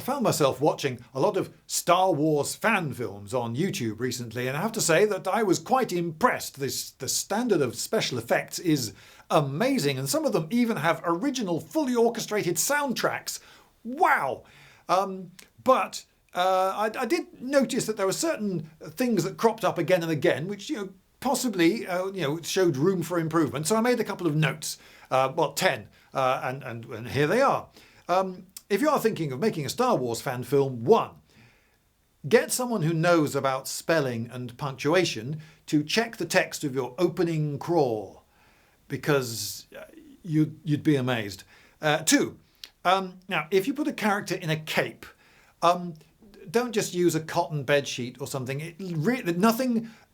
I found myself watching a lot of Star Wars fan films on YouTube recently, and I have to say that I was quite impressed. The standard of special effects is amazing, and some of them even have original fully orchestrated soundtracks. Wow! But I did notice that there were certain things that cropped up again and again, which possibly showed room for improvement. So I made a couple of notes, 10, and here they are. If you are thinking of making a Star Wars fan film, 1. Get someone who knows about spelling and punctuation to check the text of your opening crawl, because you'd be amazed. 2. Now, if you put a character in a cape, don't just use a cotton bed sheet or something.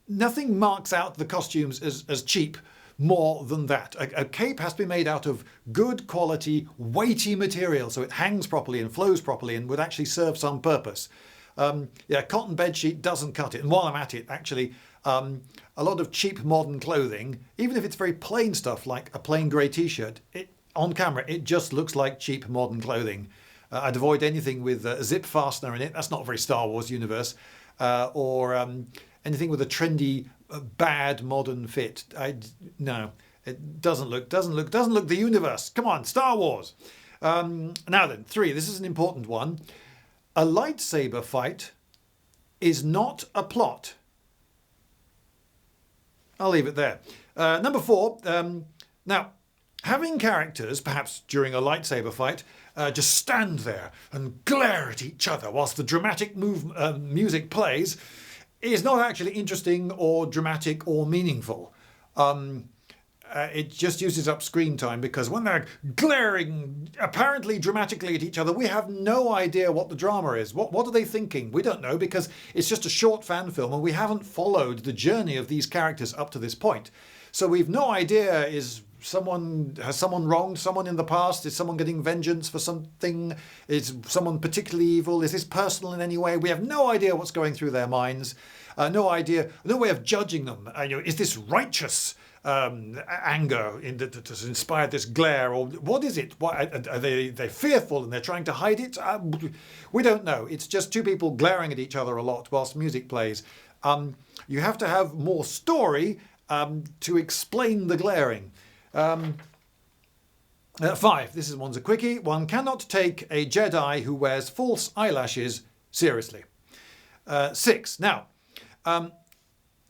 Nothing marks out the costumes as cheap more than that. A cape has to be made out of good quality, weighty material, so it hangs properly and flows properly and would actually serve some purpose. Cotton bed sheet doesn't cut it. And while I'm at it, actually, a lot of cheap modern clothing, even if it's very plain stuff like a plain grey t-shirt, on camera it just looks like cheap modern clothing. I'd avoid anything with a zip fastener in it. That's not a very Star Wars universe. Or anything with a trendy, bad modern fit. No, it doesn't look the universe. Come on, Star Wars. Now then, 3. This is an important one. A lightsaber fight is not a plot. I'll leave it there. Number 4. Now, having characters, perhaps during a lightsaber fight, just stand there and glare at each other whilst the dramatic music plays is not actually interesting or dramatic or meaningful. It just uses up screen time, because when they're glaring apparently dramatically at each other, we have no idea what the drama is. What are they thinking? We don't know, because it's just a short fan film and we haven't followed the journey of these characters up to this point. So we've no idea, has someone wronged someone in the past? Is someone getting vengeance for something? Is someone particularly evil? Is this personal in any way? We have no idea what's going through their minds. No way of judging them. Is this righteous anger that has inspired this glare, or what is it? Are they fearful and they're trying to hide it? We don't know. It's just two people glaring at each other a lot whilst music plays. You have to have more story to explain the glaring. 5. This one's a quickie. One cannot take a Jedi who wears false eyelashes seriously. 6. Now,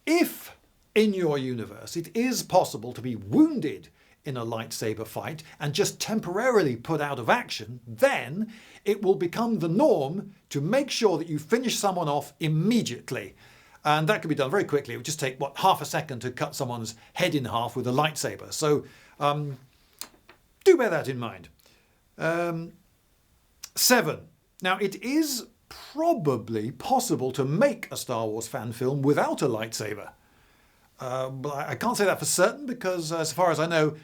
if in your universe it is possible to be wounded in a lightsaber fight and just temporarily put out of action, then it will become the norm to make sure that you finish someone off immediately. And that can be done very quickly. It would just take, half a second to cut someone's head in half with a lightsaber. So do bear that in mind. 7. Now, it is probably possible to make a Star Wars fan film without a lightsaber. But I can't say that for certain, because as far as I know,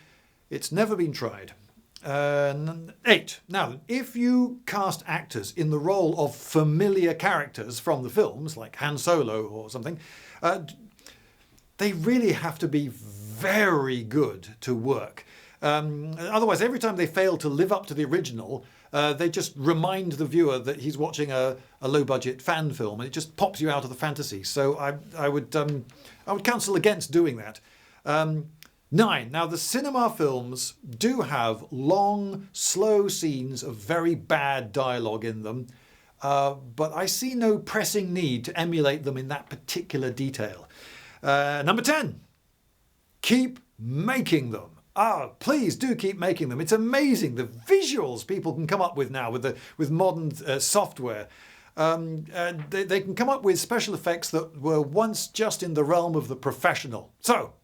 it's never been tried. 8. Now, if you cast actors in the role of familiar characters from the films, like Han Solo or something, they really have to be very good to work. Otherwise, every time they fail to live up to the original, they just remind the viewer that he's watching a low-budget fan film, and it just pops you out of the fantasy. So I would counsel against doing that. 9. Now, the cinema films do have long, slow scenes of very bad dialogue in them, but I see no pressing need to emulate them in that particular detail. Number 10. Keep making them. Please do keep making them. It's amazing the visuals people can come up with now with modern software. They can come up with special effects that were once just in the realm of the professional. So,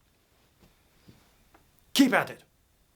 keep at it.